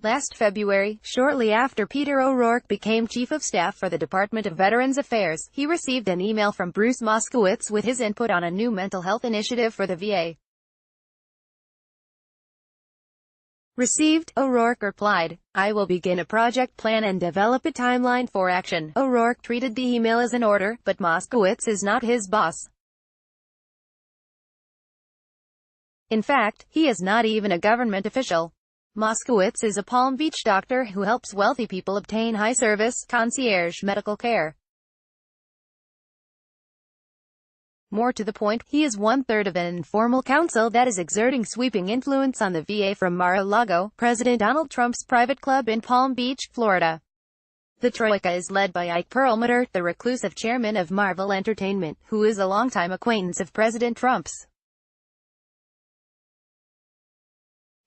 Last February, shortly after Peter O'Rourke became Chief of Staff for the Department of Veterans Affairs, he received an email from Bruce Moskowitz with his input on a new mental health initiative for the VA. Received, O'Rourke replied, "I will begin a project plan and develop a timeline for action." O'Rourke treated the email as an order, but Moskowitz is not his boss. In fact, he is not even a government official. Moskowitz is a Palm Beach doctor who helps wealthy people obtain high-service, concierge medical care. More to the point, he is one-third of an informal council that is exerting sweeping influence on the VA from Mar-a-Lago, President Donald Trump's private club in Palm Beach, Florida. The Troika is led by Ike Perlmutter, the reclusive chairman of Marvel Entertainment, who is a longtime acquaintance of President Trump's.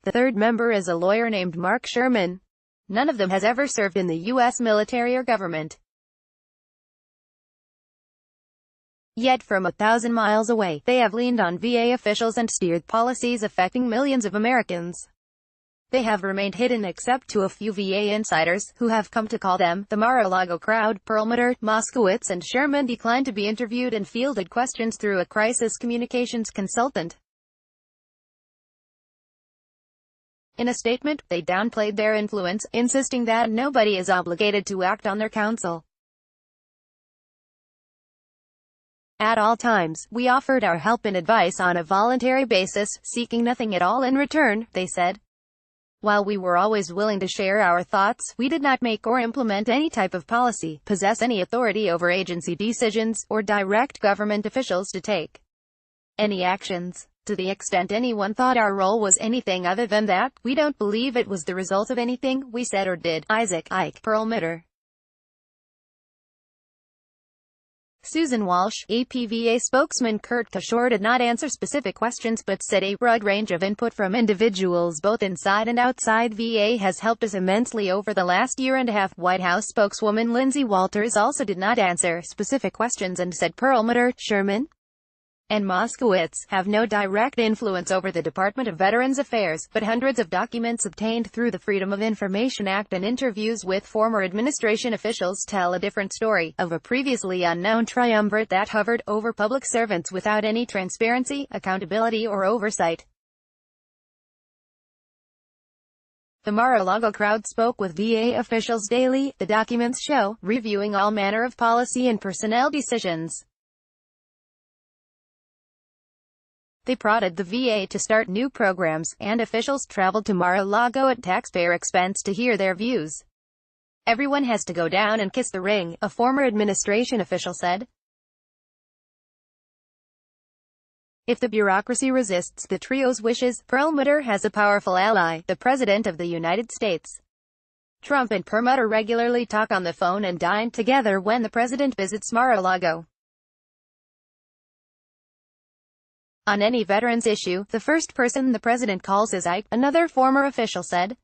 The third member is a lawyer named Mark Sherman. None of them has ever served in the U.S. military or government. Yet from 1,000 miles away, they have leaned on VA officials and steered policies affecting millions of Americans. They have remained hidden except to a few VA insiders, who have come to call them the Mar-a-Lago crowd. Perlmutter, Moskowitz and Sherman declined to be interviewed and fielded questions through a crisis communications consultant. In a statement, they downplayed their influence, insisting that nobody is obligated to act on their counsel. At all times, we offered our help and advice on a voluntary basis, seeking nothing at all in return, they said. While we were always willing to share our thoughts, we did not make or implement any type of policy, possess any authority over agency decisions, or direct government officials to take any actions. To the extent anyone thought our role was anything other than that, we don't believe it was the result of anything we said or did. Ike Perlmutter. Susan Walsh, APVA spokesman Kurt Kishore did not answer specific questions but said a broad range of input from individuals both inside and outside VA has helped us immensely over the last year and a half. White House spokeswoman Lindsay Walters also did not answer specific questions and said Perlmutter, Sherman, and Moskowitz have no direct influence over the Department of Veterans Affairs, but hundreds of documents obtained through the Freedom of Information Act and interviews with former administration officials tell a different story, of a previously unknown triumvirate that hovered over public servants without any transparency, accountability or oversight. The Mar-a-Lago crowd spoke with VA officials daily, the documents show, reviewing all manner of policy and personnel decisions. They prodded the VA to start new programs, and officials traveled to Mar-a-Lago at taxpayer expense to hear their views. Everyone has to go down and kiss the ring, a former administration official said. If the bureaucracy resists the trio's wishes, Perlmutter has a powerful ally, the President of the United States. Trump and Perlmutter regularly talk on the phone and dine together when the president visits Mar-a-Lago. On any veterans issue, the first person the president calls is Ike, another former official said.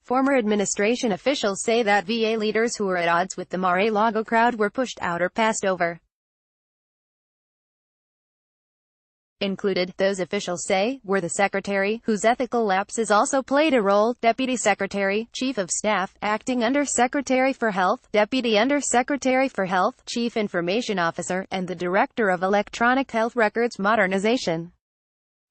Former administration officials say that VA leaders who were at odds with the Mar-a-Lago crowd were pushed out or passed over. Included, those officials say, were the secretary, whose ethical lapses also played a role, deputy secretary, chief of staff, acting undersecretary for health, deputy undersecretary for health, chief information officer, and the director of electronic health records modernization.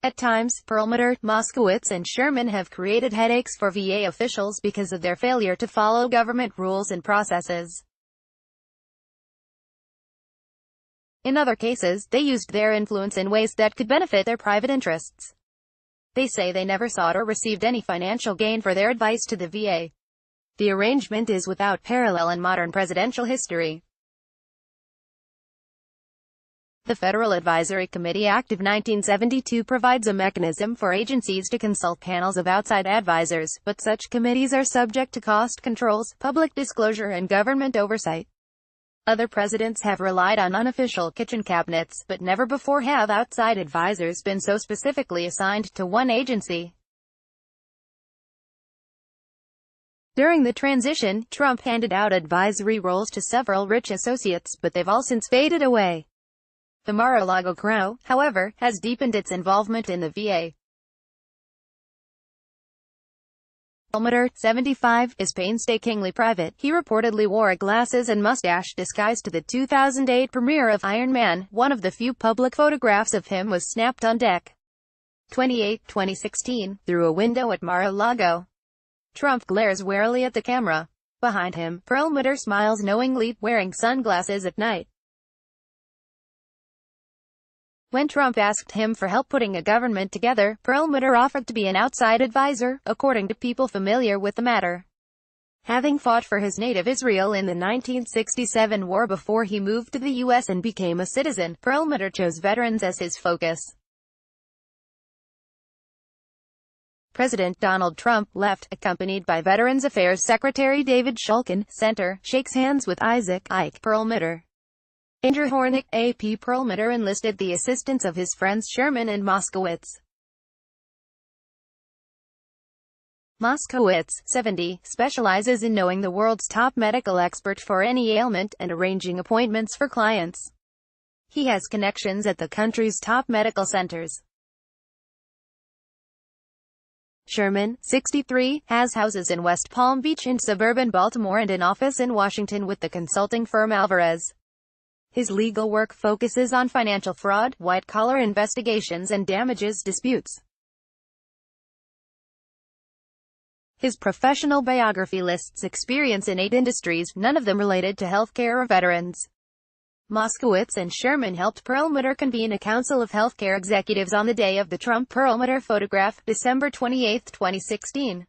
At times, Perlmutter, Moskowitz and Sherman have created headaches for VA officials because of their failure to follow government rules and processes. In other cases, they used their influence in ways that could benefit their private interests. They say they never sought or received any financial gain for their advice to the VA. The arrangement is without parallel in modern presidential history. The Federal Advisory Committee Act of 1972 provides a mechanism for agencies to consult panels of outside advisors, but such committees are subject to cost controls, public disclosure and government oversight. Other presidents have relied on unofficial kitchen cabinets, but never before have outside advisors been so specifically assigned to one agency. During the transition, Trump handed out advisory roles to several rich associates, but they've all since faded away. The Mar-a-Lago crowd, however, has deepened its involvement in the VA. Perlmutter, 75, is painstakingly private. He reportedly wore glasses and mustache disguise to the 2008 premiere of Iron Man. One of the few public photographs of him was snapped on deck 28, 2016, through a window at Mar-a-Lago. Trump glares warily at the camera. Behind him, Perlmutter smiles knowingly, wearing sunglasses at night. When Trump asked him for help putting a government together, Perlmutter offered to be an outside advisor, according to people familiar with the matter. Having fought for his native Israel in the 1967 war before he moved to the U.S. and became a citizen, Perlmutter chose veterans as his focus. President Donald Trump left, accompanied by Veterans Affairs Secretary David Shulkin, center, shakes hands with Isaac Ike Perlmutter. Andrew Hornick, AP Perlmutter enlisted the assistance of his friends Sherman and Moskowitz. Moskowitz, 70, specializes in knowing the world's top medical expert for any ailment, and arranging appointments for clients. He has connections at the country's top medical centers. Sherman, 63, has houses in West Palm Beach in suburban Baltimore and an office in Washington with the consulting firm Alvarez. His legal work focuses on financial fraud, white-collar investigations and damages disputes. His professional biography lists experience in 8 industries, none of them related to healthcare or veterans. Moskowitz and Sherman helped Perlmutter convene a council of healthcare executives on the day of the Trump-Perlmutter photograph, December 28, 2016.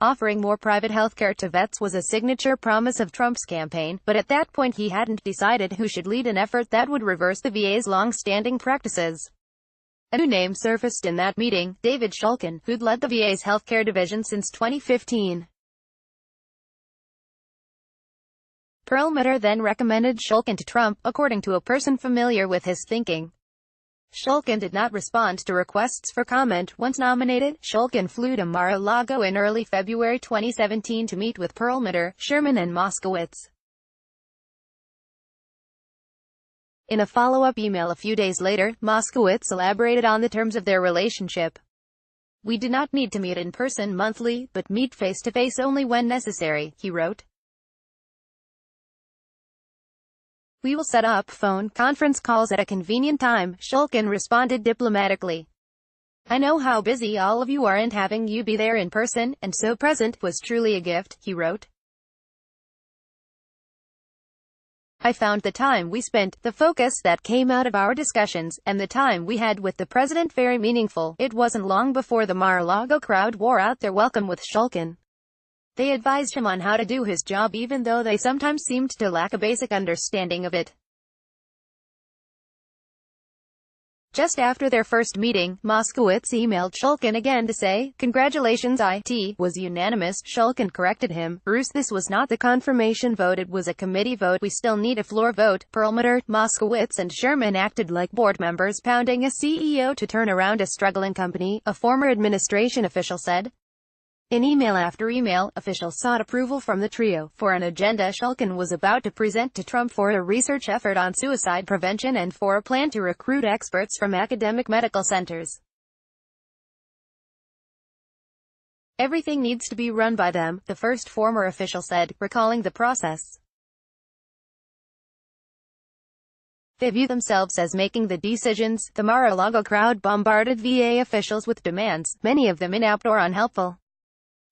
Offering more private healthcare to vets was a signature promise of Trump's campaign, but at that point he hadn't decided who should lead an effort that would reverse the VA's long-standing practices. A new name surfaced in that meeting, David Shulkin, who'd led the VA's healthcare division since 2015. Perlmutter then recommended Shulkin to Trump, according to a person familiar with his thinking. Shulkin did not respond to requests for comment. Once nominated, Shulkin flew to Mar-a-Lago in early February 2017 to meet with Perlmutter, Sherman and Moskowitz. In a follow-up email a few days later, Moskowitz elaborated on the terms of their relationship. "We do not need to meet in person monthly, but meet face-to-face only when necessary," he wrote. "We will set up phone conference calls at a convenient time," Shulkin responded diplomatically. "I know how busy all of you are and having you be there in person, and so present, was truly a gift," he wrote. "I found the time we spent, the focus that came out of our discussions, and the time we had with the president very meaningful." It wasn't long before the Mar-a-Lago crowd wore out their welcome with Shulkin. They advised him on how to do his job even though they sometimes seemed to lack a basic understanding of it. Just after their first meeting, Moskowitz emailed Shulkin again to say, "Congratulations, it was unanimous." Shulkin corrected him, "Bruce, this was not the confirmation vote, it was a committee vote. We still need a floor vote." Perlmutter, Moskowitz and Sherman acted like board members pounding a CEO to turn around a struggling company, a former administration official said. In email after email, officials sought approval from the trio for an agenda Shulkin was about to present to Trump for a research effort on suicide prevention and for a plan to recruit experts from academic medical centers. "Everything needs to be run by them," the first former official said, recalling the process. "They view themselves as making the decisions." The Mar-a-Lago crowd bombarded VA officials with demands, many of them inept or unhelpful.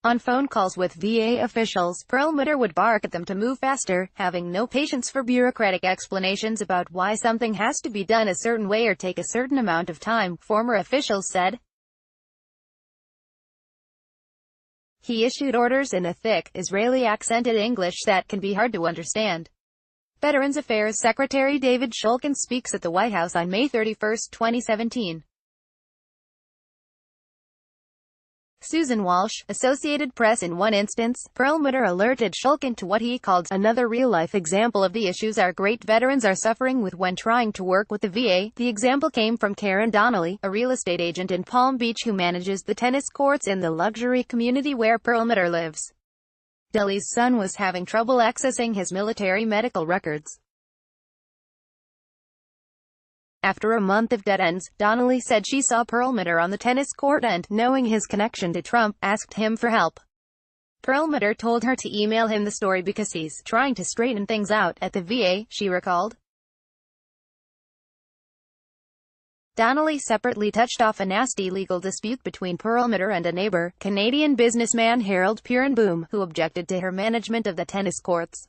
On phone calls with VA officials, Perlmutter would bark at them to move faster, having no patience for bureaucratic explanations about why something has to be done a certain way or take a certain amount of time, former officials said. He issued orders in a thick, Israeli-accented English that can be hard to understand. Veterans Affairs Secretary David Shulkin speaks at the White House on May 31, 2017. Susan Walsh, Associated Press. In one instance, Perlmutter alerted Shulkin to what he called another real-life example of the issues our great veterans are suffering with when trying to work with the VA. The example came from Karen Donnelly, a real estate agent in Palm Beach who manages the tennis courts in the luxury community where Perlmutter lives. Donnelly's son was having trouble accessing his military medical records. After a month of dead ends, Donnelly said she saw Perlmutter on the tennis court and, knowing his connection to Trump, asked him for help. Perlmutter told her to email him the story because he's trying to straighten things out at the VA, she recalled. Donnelly separately touched off a nasty legal dispute between Perlmutter and a neighbor, Canadian businessman Harold Pierenboom, who objected to her management of the tennis courts.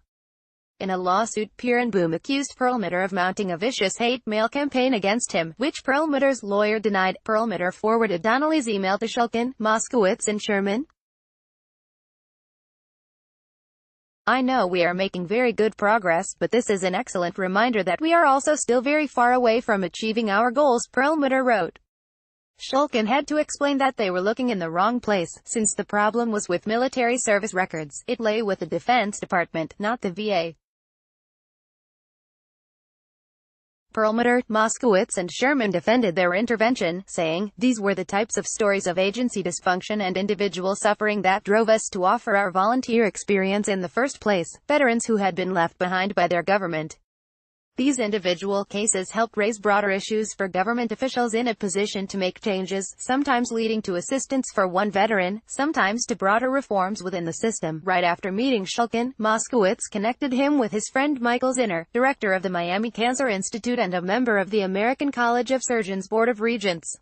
In a lawsuit, Pierenboom accused Perlmutter of mounting a vicious hate mail campaign against him, which Perlmutter's lawyer denied. Perlmutter forwarded Donnelly's email to Shulkin, Moskowitz and Sherman. I know we are making very good progress, but this is an excellent reminder that we are also still very far away from achieving our goals, Perlmutter wrote. Shulkin had to explain that they were looking in the wrong place, since the problem was with military service records. It lay with the Defense Department, not the VA. Perlmutter, Moskowitz and Sherman defended their intervention, saying, "These were the types of stories of agency dysfunction and individual suffering that drove us to offer our volunteer experience in the first place, veterans who had been left behind by their government." These individual cases helped raise broader issues for government officials in a position to make changes, sometimes leading to assistance for one veteran, sometimes to broader reforms within the system. Right after meeting Shulkin, Moskowitz connected him with his friend Michael Zinner, director of the Miami Cancer Institute and a member of the American College of Surgeons Board of Regents.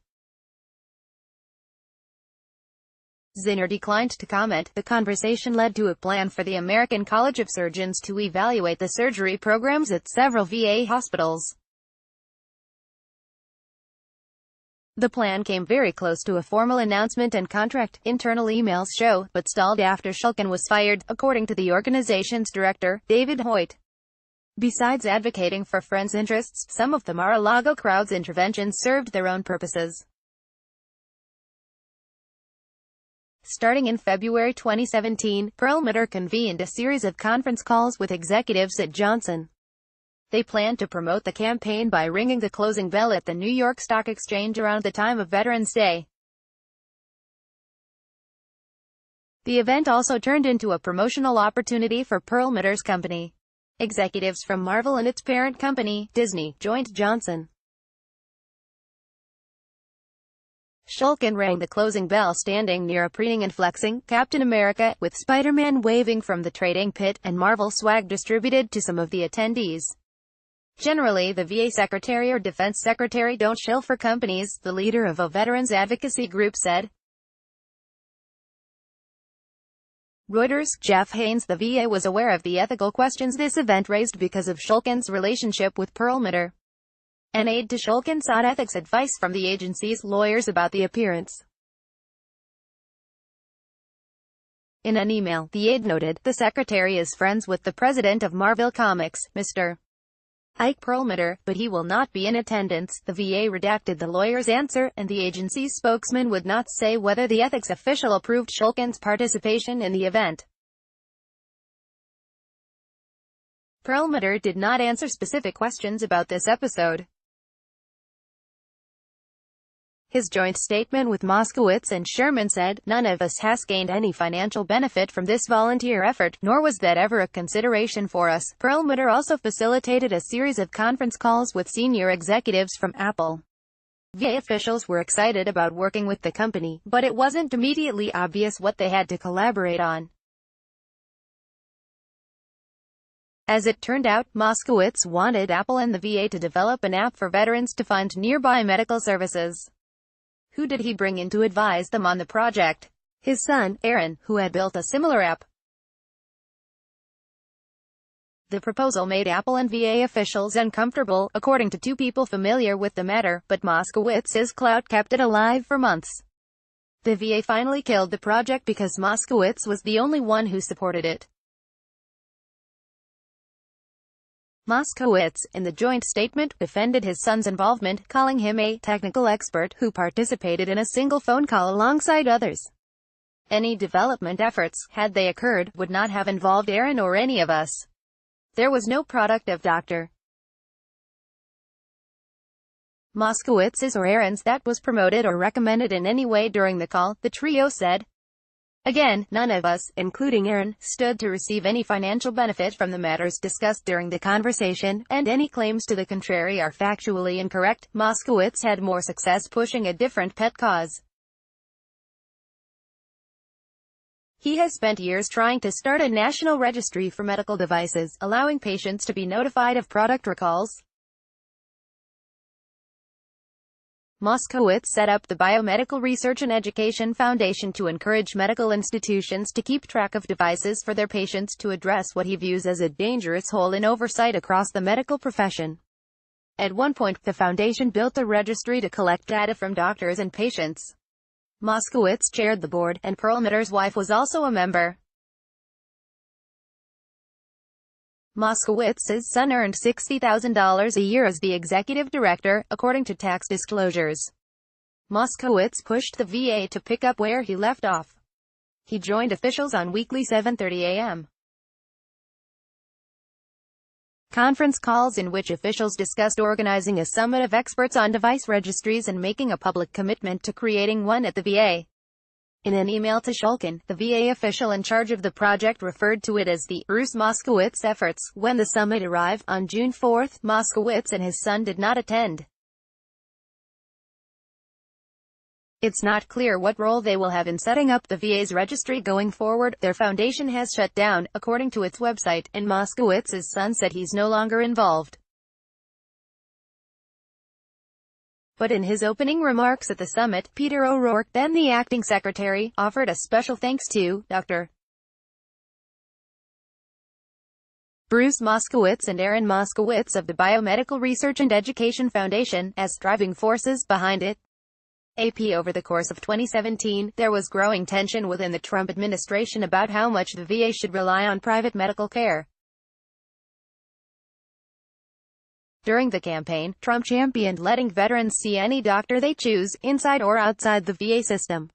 Zinner declined to comment. The conversation led to a plan for the American College of Surgeons to evaluate the surgery programs at several VA hospitals. The plan came very close to a formal announcement and contract, internal emails show, but stalled after Shulkin was fired, according to the organization's director, David Hoyt. Besides advocating for friends' interests, some of the Mar-a-Lago crowd's interventions served their own purposes. Starting in February 2017, Perlmutter convened a series of conference calls with executives at Johnson. They planned to promote the campaign by ringing the closing bell at the New York Stock Exchange around the time of Veterans Day. The event also turned into a promotional opportunity for Perlmutter's company. Executives from Marvel and its parent company, Disney, joined Johnson. Shulkin rang the closing bell standing near a preening and flexing Captain America, with Spider-Man waving from the trading pit, and Marvel swag distributed to some of the attendees. Generally, the VA Secretary or Defense Secretary don't shill for companies, the leader of a veterans advocacy group said. Reuters, Jeff Haynes. The VA was aware of the ethical questions this event raised because of Shulkin's relationship with Perlmutter. An aide to Shulkin sought ethics advice from the agency's lawyers about the appearance. In an email, the aide noted, "The secretary is friends with the president of Marvel Comics, Mr. Ike Perlmutter, but he will not be in attendance." The VA redacted the lawyer's answer, and the agency's spokesman would not say whether the ethics official approved Shulkin's participation in the event. Perlmutter did not answer specific questions about this episode. His joint statement with Moskowitz and Sherman said, "None of us has gained any financial benefit from this volunteer effort, nor was that ever a consideration for us." Perlmutter also facilitated a series of conference calls with senior executives from Apple. VA officials were excited about working with the company, but it wasn't immediately obvious what they had to collaborate on. As it turned out, Moskowitz wanted Apple and the VA to develop an app for veterans to find nearby medical services. Who did he bring in to advise them on the project? His son, Aaron, who had built a similar app. The proposal made Apple and VA officials uncomfortable, according to two people familiar with the matter, but Moskowitz's clout kept it alive for months. The VA finally killed the project because Moskowitz was the only one who supported it. Moskowitz, in the joint statement, defended his son's involvement, calling him a technical expert who participated in a single phone call alongside others. Any development efforts, had they occurred, would not have involved Aaron or any of us. There was no product of Dr. Moskowitz's or Aaron's that was promoted or recommended in any way during the call, the trio said. Again, none of us, including Aaron, stood to receive any financial benefit from the matters discussed during the conversation, and any claims to the contrary are factually incorrect. Moskowitz had more success pushing a different pet cause. He has spent years trying to start a national registry for medical devices, allowing patients to be notified of product recalls. Moskowitz set up the Biomedical Research and Education Foundation to encourage medical institutions to keep track of devices for their patients to address what he views as a dangerous hole in oversight across the medical profession. At one point, the foundation built a registry to collect data from doctors and patients. Moskowitz chaired the board, and Perlmutter's wife was also a member. Moskowitz's son earned $60,000 a year as the executive director, according to tax disclosures. Moskowitz pushed the VA to pick up where he left off. He joined officials on weekly 7:30 a.m. conference calls in which officials discussed organizing a summit of experts on device registries and making a public commitment to creating one at the VA. In an email to Shulkin, the VA official in charge of the project referred to it as the Bruce Moskowitz efforts. When the summit arrived, on June 4, Moskowitz and his son did not attend. It's not clear what role they will have in setting up the VA's registry going forward. Their foundation has shut down, according to its website, and Moskowitz's son said he's no longer involved. But in his opening remarks at the summit, Peter O'Rourke, then the acting secretary, offered a special thanks to Dr. Bruce Moskowitz and Aaron Moskowitz of the Biomedical Research and Education Foundation, as driving forces behind it. AP. Over the course of 2017, there was growing tension within the Trump administration about how much the VA should rely on private medical care. During the campaign, Trump championed letting veterans see any doctor they choose, inside or outside the VA system.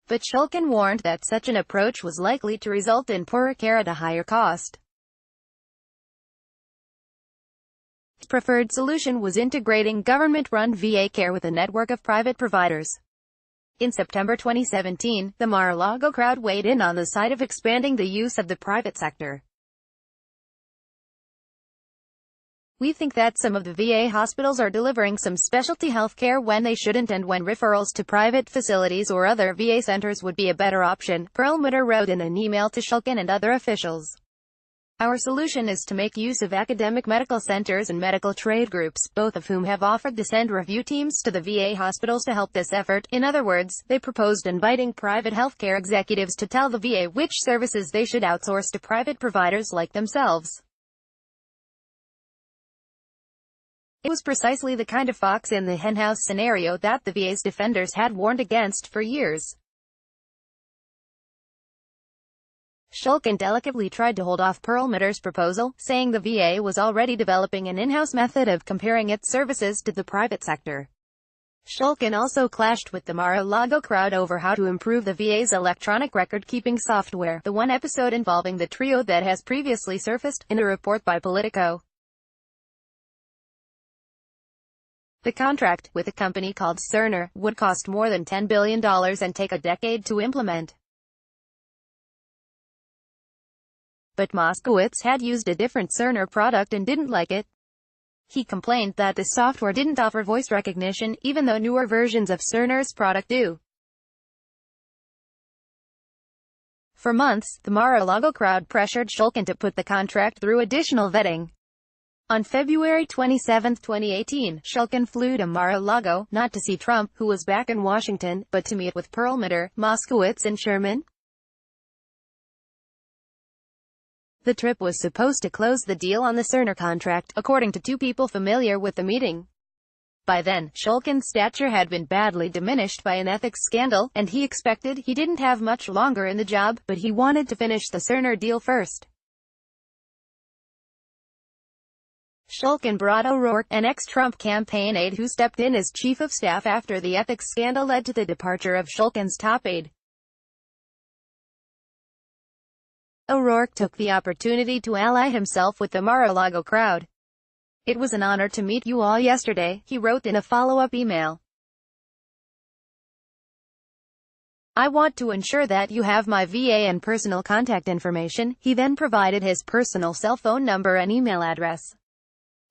But Shulkin warned that such an approach was likely to result in poorer care at a higher cost. His preferred solution was integrating government-run VA care with a network of private providers. In September 2017, the Mar-a-Lago crowd weighed in on the side of expanding the use of the private sector. We think that some of the VA hospitals are delivering some specialty health care when they shouldn't, and when referrals to private facilities or other VA centers would be a better option, Perlmutter wrote in an email to Shulkin and other officials. Our solution is to make use of academic medical centers and medical trade groups, both of whom have offered to send review teams to the VA hospitals to help this effort. In other words, they proposed inviting private healthcare executives to tell the VA which services they should outsource to private providers like themselves. It was precisely the kind of fox in the henhouse scenario that the VA's defenders had warned against for years. Shulkin delicately tried to hold off Perlmutter's proposal, saying the VA was already developing an in-house method of comparing its services to the private sector. Shulkin also clashed with the Mar-a-Lago crowd over how to improve the VA's electronic record-keeping software, the one episode involving the trio that has previously surfaced, in a report by Politico. The contract, with a company called Cerner, would cost more than $10 billion and take a decade to implement. But Moskowitz had used a different Cerner product and didn't like it. He complained that the software didn't offer voice recognition, even though newer versions of Cerner's product do. For months, the Mar-a-Lago crowd pressured Shulkin to put the contract through additional vetting. On February 27, 2018, Shulkin flew to Mar-a-Lago, not to see Trump, who was back in Washington, but to meet with Perlmutter, Moskowitz and Sherman. The trip was supposed to close the deal on the Cerner contract, according to two people familiar with the meeting. By then, Shulkin's stature had been badly diminished by an ethics scandal, and he expected he didn't have much longer in the job, but he wanted to finish the Cerner deal first. Shulkin brought O'Rourke, an ex-Trump campaign aide who stepped in as chief of staff after the ethics scandal led to the departure of Shulkin's top aide. O'Rourke took the opportunity to ally himself with the Mar-a-Lago crowd. "It was an honor to meet you all yesterday," he wrote in a follow-up email. I want to ensure that you have my VA and personal contact information. He then provided his personal cell phone number and email address.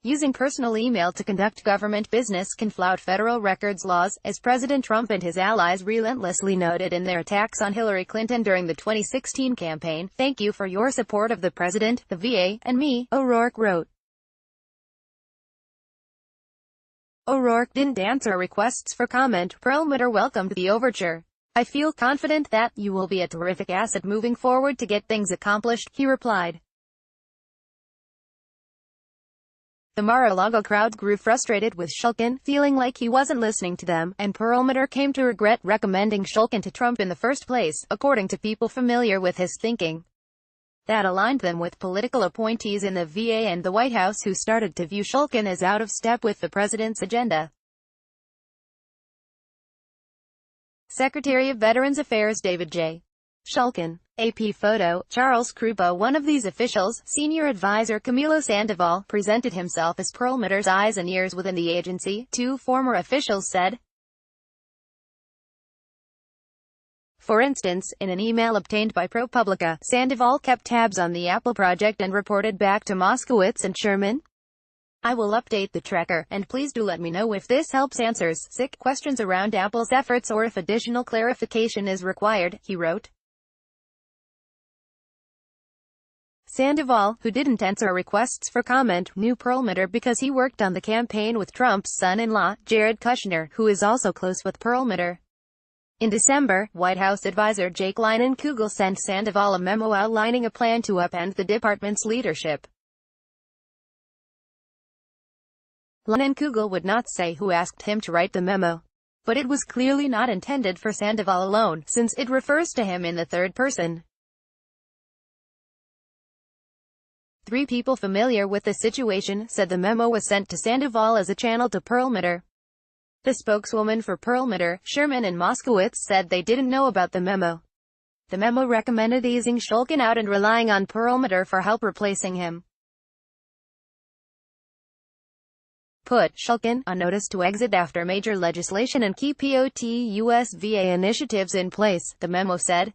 Using personal email to conduct government business can flout federal records laws, as President Trump and his allies relentlessly noted in their attacks on Hillary Clinton during the 2016 campaign. Thank you for your support of the president, the VA, and me, O'Rourke wrote. O'Rourke didn't answer requests for comment. Perlmutter welcomed the overture. I feel confident that you will be a terrific asset moving forward to get things accomplished, he replied. The Mar-a-Lago crowd grew frustrated with Shulkin, feeling like he wasn't listening to them, and Perlmutter came to regret recommending Shulkin to Trump in the first place, according to people familiar with his thinking. That aligned them with political appointees in the VA and the White House who started to view Shulkin as out of step with the president's agenda. Secretary of Veterans Affairs David J. Shulkin. AP photo, Charles Krupa. One of these officials, senior advisor Camilo Sandoval, presented himself as Perlmutter's eyes and ears within the agency, two former officials said. For instance, in an email obtained by ProPublica, Sandoval kept tabs on the Apple project and reported back to Moskowitz and Sherman. I will update the tracker, and please do let me know if this helps answers sick questions around Apple's efforts or if additional clarification is required, he wrote. Sandoval, who didn't answer requests for comment, knew Perlmutter because he worked on the campaign with Trump's son-in-law, Jared Kushner, who is also close with Perlmutter. In December, White House advisor Jake Leinenkugel sent Sandoval a memo outlining a plan to upend the department's leadership. Leinenkugel would not say who asked him to write the memo. But it was clearly not intended for Sandoval alone, since it refers to him in the third person. Three people familiar with the situation said the memo was sent to Sandoval as a channel to Perlmutter. The spokeswoman for Perlmutter, Sherman and Moskowitz, said they didn't know about the memo. The memo recommended easing Shulkin out and relying on Perlmutter for help replacing him. Put Shulkin on notice to exit after major legislation and keep POTUS VA initiatives in place, the memo said.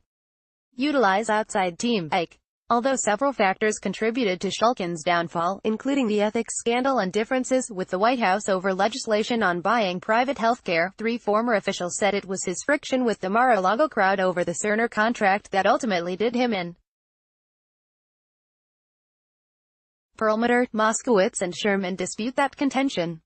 Utilize outside team, Ike. Although several factors contributed to Shulkin's downfall, including the ethics scandal and differences with the White House over legislation on buying private healthcare, three former officials said it was his friction with the Mar-a-Lago crowd over the Cerner contract that ultimately did him in. Perlmutter, Moskowitz and Sherman dispute that contention.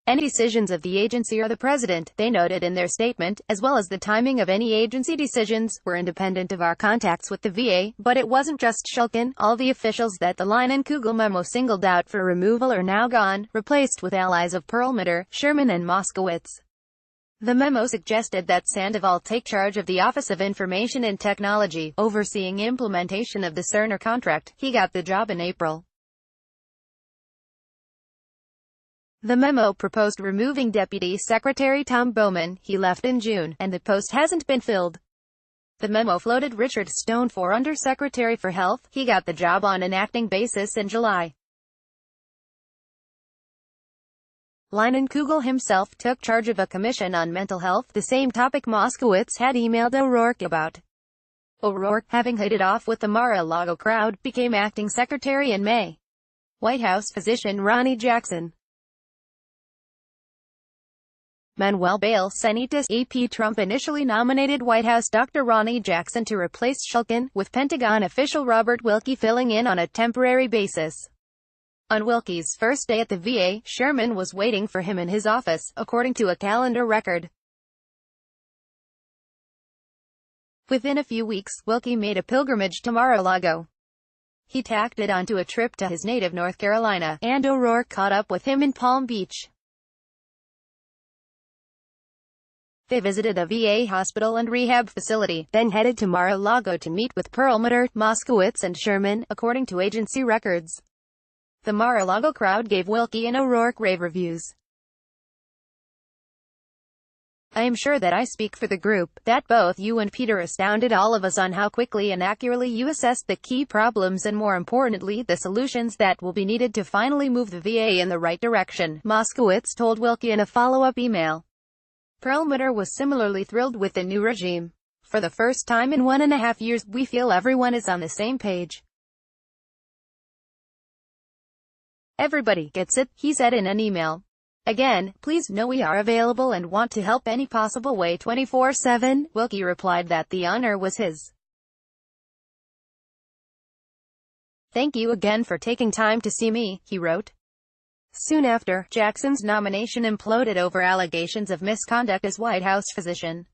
Any decisions of the agency or the president, they noted in their statement, as well as the timing of any agency decisions, were independent of our contacts with the VA, but it wasn't just Shulkin. All the officials that the Leinenkugel memo singled out for removal are now gone, replaced with allies of Perlmutter, Sherman and Moskowitz. The memo suggested that Sandoval take charge of the Office of Information and Technology, overseeing implementation of the Cerner contract. He got the job in April. The memo proposed removing Deputy Secretary Tom Bowman. He left in June, and the post hasn't been filled. The memo floated Richard Stone for Undersecretary for Health. He got the job on an acting basis in July. Leinenkugel himself took charge of a commission on mental health, the same topic Moskowitz had emailed O'Rourke about. O'Rourke, having hit it off with the Mar-a-Lago crowd, became acting secretary in May. White House physician Ronnie Jackson. Manuel Bale Sanitas. AP Trump initially nominated White House Dr. Ronnie Jackson to replace Shulkin, with Pentagon official Robert Wilkie filling in on a temporary basis. On Wilkie's first day at the VA, Sherman was waiting for him in his office, according to a calendar record. Within a few weeks, Wilkie made a pilgrimage to Mar-a-Lago. He tacked it onto a trip to his native North Carolina, and O'Rourke caught up with him in Palm Beach. They visited a VA hospital and rehab facility, then headed to Mar-a-Lago to meet with Perlmutter, Moskowitz and Sherman, according to agency records. The Mar-a-Lago crowd gave Wilkie and O'Rourke rave reviews. I am sure that I speak for the group, that both you and Peter astounded all of us on how quickly and accurately you assessed the key problems and more importantly the solutions that will be needed to finally move the VA in the right direction, Moskowitz told Wilkie in a follow-up email. Perlmutter was similarly thrilled with the new regime. For the first time in 1.5 years, we feel everyone is on the same page. Everybody gets it, he said in an email. Again, please know we are available and want to help any possible way 24/7. Wilkie replied that the honor was his. Thank you again for taking time to see me, he wrote. Soon after, Jackson's nomination imploded over allegations of misconduct as White House physician.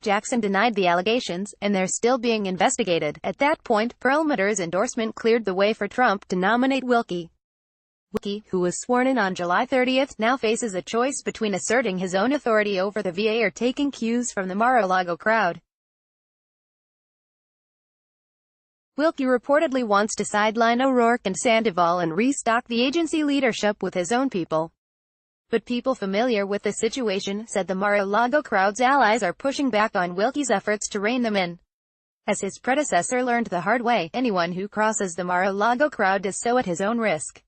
Jackson denied the allegations, and they're still being investigated. At that point, Perlmutter's endorsement cleared the way for Trump to nominate Wilkie. Wilkie, who was sworn in on July 30, now faces a choice between asserting his own authority over the VA or taking cues from the Mar-a-Lago crowd. Wilkie reportedly wants to sideline O'Rourke and Sandoval and restock the agency leadership with his own people. But people familiar with the situation said the Mar-a-Lago crowd's allies are pushing back on Wilkie's efforts to rein them in. As his predecessor learned the hard way, anyone who crosses the Mar-a-Lago crowd does so at his own risk.